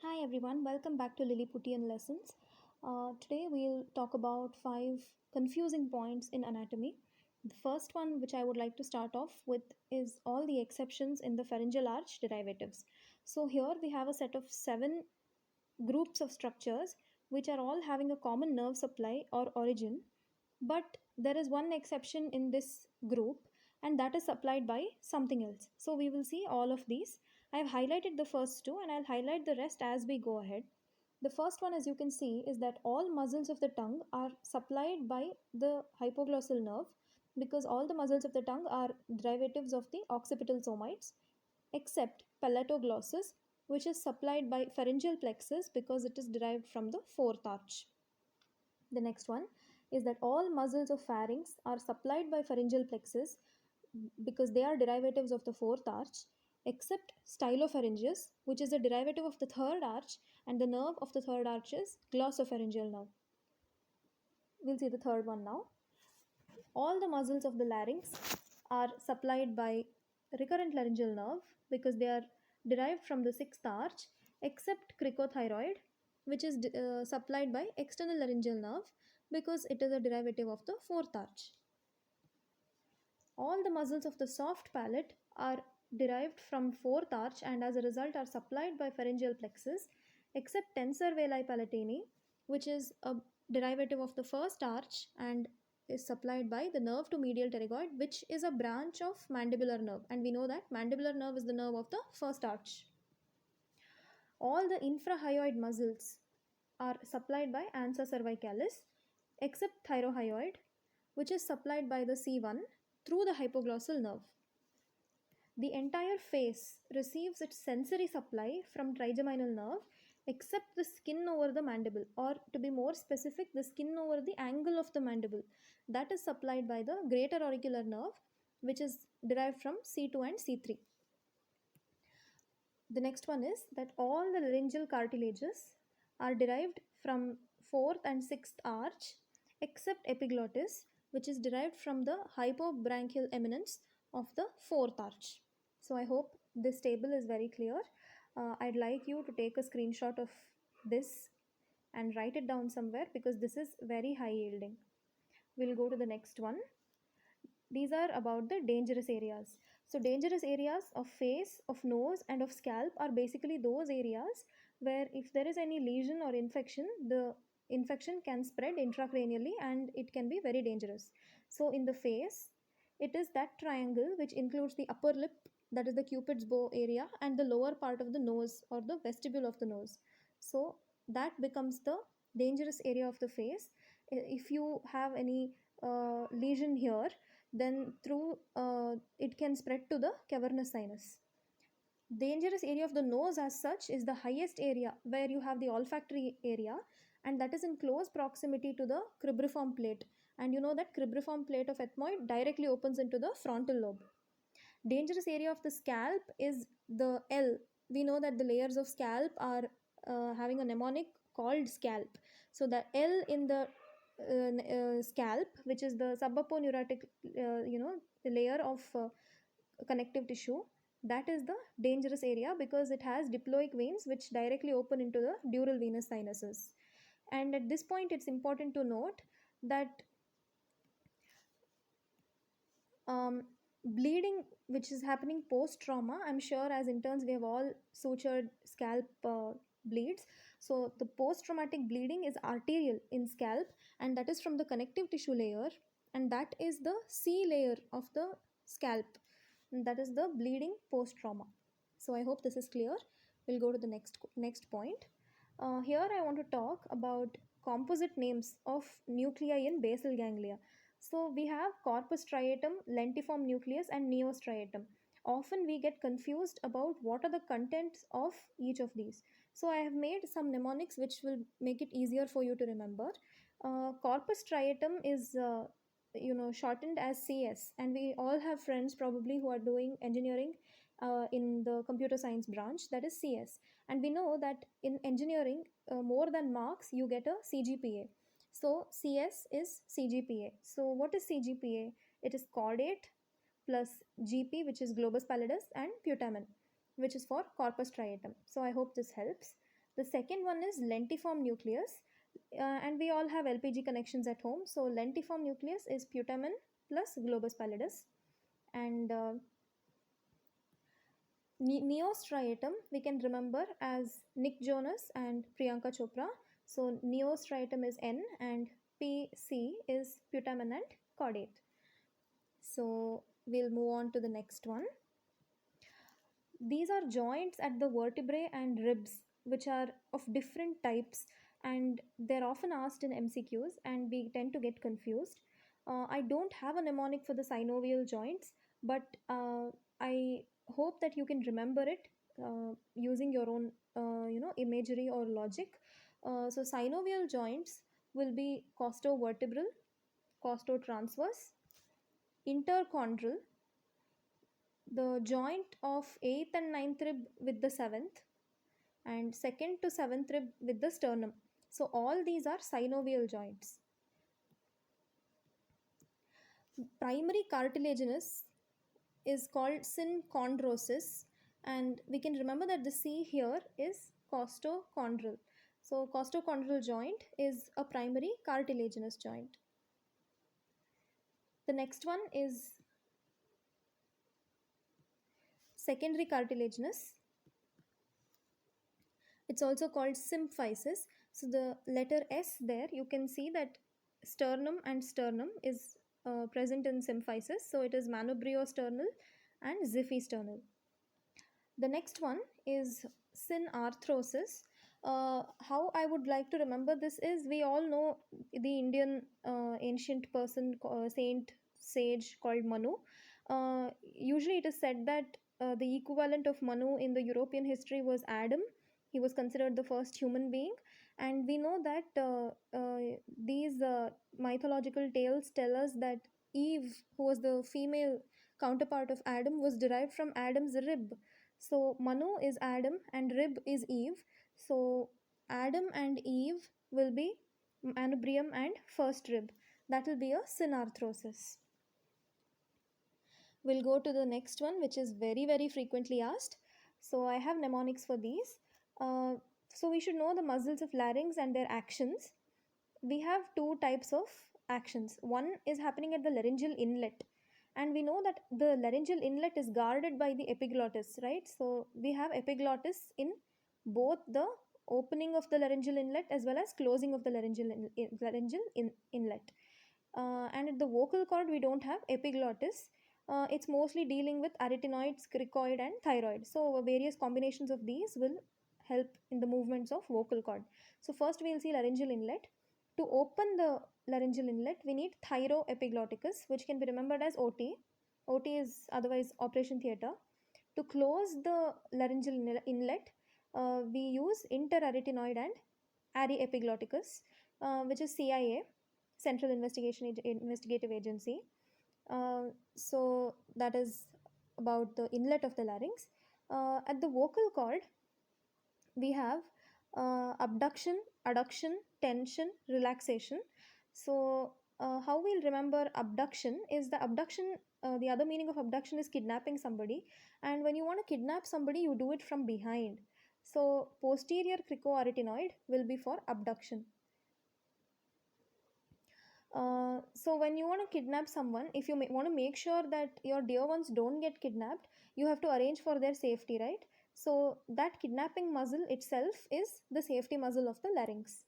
Hi everyone, welcome back to Lilliputian Lessons. Today we'll talk about five confusing points in anatomy. The first one, which I would like to start off with, is all the exceptions in the pharyngeal arch derivatives. So here we have a set of seven groups of structures which are all having a common nerve supply or origin, but there is one exception in this group, and that is supplied by something else. So we will see all of these. I have highlighted the first two and I'll highlight the rest as we go ahead. The first one, as you can see, is that all muscles of the tongue are supplied by the hypoglossal nerve, because all the muscles of the tongue are derivatives of the occipital somites except palatoglossus, which is supplied by pharyngeal plexus because it is derived from the fourth arch. The next one is that all muscles of pharynx are supplied by pharyngeal plexus because they are derivatives of the fourth arch, except stylopharyngeus, which is a derivative of the third arch, and the nerve of the third arch is glossopharyngeal nerve. We'll see the third one now. All the muscles of the larynx are supplied by recurrent laryngeal nerve because they are derived from the sixth arch, except cricothyroid, which is supplied by external laryngeal nerve because it is a derivative of the fourth arch. All the muscles of the soft palate are derived from fourth arch and as a result are supplied by pharyngeal plexus, except tensor veli palatini, which is a derivative of the first arch and is supplied by the nerve to medial pterygoid, which is a branch of mandibular nerve. And we know that mandibular nerve is the nerve of the first arch. All the infrahyoid muscles are supplied by ansa cervicalis, except thyrohyoid, which is supplied by the C1 through the hypoglossal nerve. The entire face receives its sensory supply from trigeminal nerve except the skin over the mandible, or to be more specific, the skin over the angle of the mandible. That is supplied by the greater auricular nerve, which is derived from C2 and C3. The next one is that all the laryngeal cartilages are derived from fourth and sixth arch except epiglottis, which is derived from the hypobranchial eminence of the fourth arch. So I hope this table is very clear. I'd like you to take a screenshot of this and write it down somewhere because this is very high yielding. We'll go to the next one. These are about the dangerous areas. So dangerous areas of face, of nose and of scalp are basically those areas where if there is any lesion or infection, the infection can spread intracranially and it can be very dangerous. So in the face, it is that triangle which includes the upper lip, that is the cupid's bow area, and the lower part of the nose or the vestibule of the nose. So that becomes the dangerous area of the face. If you have any lesion here, then through it can spread to the cavernous sinus. Dangerous area of the nose as such is the highest area where you have the olfactory area, and that is in close proximity to the cribriform plate. And you know that cribriform plate of ethmoid directly opens into the frontal lobe. Dangerous area of the scalp is the L. We know that the layers of scalp are having a mnemonic called scalp. So the L in the scalp, which is the subaponeurotic, layer of connective tissue, that is the dangerous area because it has diploic veins which directly open into the dural venous sinuses. And at this point, it's important to note that bleeding which is happening post trauma, I'm sure as interns we have all sutured scalp bleeds. So the post traumatic bleeding is arterial in scalp, and that is from the connective tissue layer, and that is the C layer of the scalp, and that is the bleeding post trauma. So I hope this is clear. We'll go to the next point. Here I want to talk about composite names of nuclei in basal ganglia. So we have corpus striatum, lentiform nucleus, and neostriatum. Often we get confused about what are the contents of each of these. So I have made some mnemonics which will make it easier for you to remember. Corpus striatum is shortened as CS, and we all have friends probably who are doing engineering in the computer science branch, that is CS. And we know that in engineering, more than marks you get a CGPA. So CS is CGPA. So what is CGPA? It is caudate plus GP, which is globus pallidus, and putamen, which is for corpus striatum. So I hope this helps. The second one is lentiform nucleus, and we all have LPG connections at home. So lentiform nucleus is putamen plus globus pallidus, and neostriatum we can remember as Nick Jonas and Priyanka Chopra. So neostriatum is N and PC is putamen and caudate. So we'll move on to the next one. These are joints at the vertebrae and ribs, which are of different types, and they're often asked in MCQs, and we tend to get confused. I don't have a mnemonic for the synovial joints, but I hope that you can remember it using your own, imagery or logic. So synovial joints will be costovertebral, costotransverse, interchondral, the joint of 8th and ninth rib with the 7th, and 2nd to 7th rib with the sternum. So all these are synovial joints. Primary cartilaginous is called synchondrosis, and we can remember that the C here is costochondral. So costochondral joint is a primary cartilaginous joint. The next one is secondary cartilaginous. It's also called symphysis. So the letter S there, you can see that sternum is present in symphysis. So it is manobriosternal and xiphisternal. The next one is synarthrosis. How I would like to remember this is, we all know the Indian ancient person, saint, sage called Manu. Usually it is said that the equivalent of Manu in the European history was Adam. He was considered the first human being, and we know that these mythological tales tell us that Eve, who was the female counterpart of Adam, was derived from Adam's rib. So Manu is Adam and rib is Eve. So Adam and Eve will be manubrium and first rib. That will be a synarthrosis. We'll go to the next one, which is very, very frequently asked. So I have mnemonics for these. So we should know the muscles of larynx and their actions. We have two types of actions. One is happening at the laryngeal inlet, and we know that the laryngeal inlet is guarded by the epiglottis, right? So we have epiglottis in both the opening of the laryngeal inlet as well as closing of the inlet. And at the vocal cord, we don't have epiglottis. It's mostly dealing with arytenoids, cricoid, and thyroid. So various combinations of these will help in the movements of vocal cord. So first we'll see laryngeal inlet. To open the laryngeal inlet, we need thyroepiglotticus, which can be remembered as OT. OT is otherwise operation theatre. To close the laryngeal inlet, we use interarytenoid and aryepiglotticus, which is CIA, Central Investigative Agency. So that is about the inlet of the larynx. At the vocal cord, we have abduction, adduction, tension, relaxation. So how we'll remember abduction is the other meaning of abduction is kidnapping somebody, and when you want to kidnap somebody, you do it from behind. So posterior cricoarytenoid will be for abduction. So when you want to kidnap someone, if you want to make sure that your dear ones don't get kidnapped, you have to arrange for their safety, right? So that kidnapping muscle itself is the safety muscle of the larynx.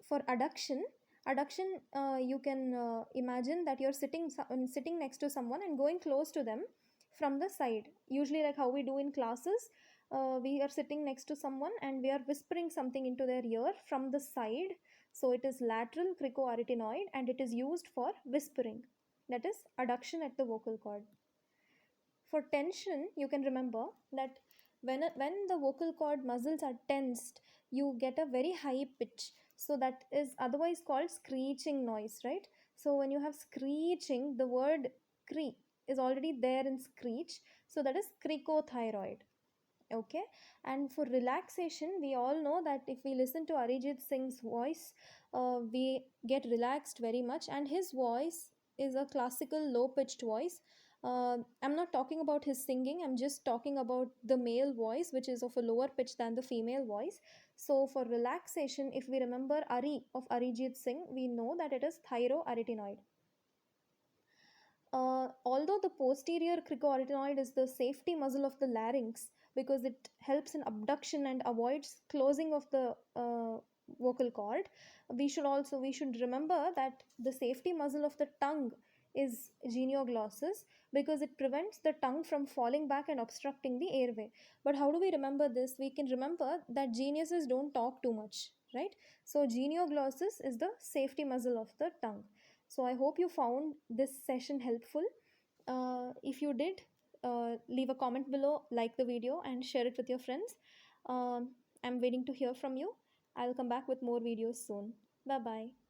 For adduction, you can imagine that you're sitting next to someone and going close to them from the side. Usually, like how we do in classes, we are sitting next to someone and we are whispering something into their ear from the side. So it is lateral cricoarytenoid and it is used for whispering. That is adduction at the vocal cord. For tension, you can remember that when the vocal cord muscles are tensed, you get a very high pitch. So that is otherwise called screeching noise, right? So when you have screeching, the word cre is already there in screech. So that is cricothyroid. Okay, and for relaxation, we all know that if we listen to Arijit Singh's voice, we get relaxed very much, and his voice is a classical low pitched voice. I'm not talking about his singing, I'm just talking about the male voice, which is of a lower pitch than the female voice. So, for relaxation, if we remember Ari of Arijit Singh, we know that it is thyroarytenoid. Although the posterior cricoarytenoid is the safety muscle of the larynx because it helps in abduction and avoids closing of the vocal cord, we should remember that the safety muscle of the tongue is genioglossus because it prevents the tongue from falling back and obstructing the airway. But how do we remember this? We can remember that geniuses don't talk too much, right? So genioglossus is the safety muscle of the tongue. So I hope you found this session helpful. If you did, leave a comment below, like the video, and share it with your friends. I'm waiting to hear from you. I'll come back with more videos soon. Bye bye.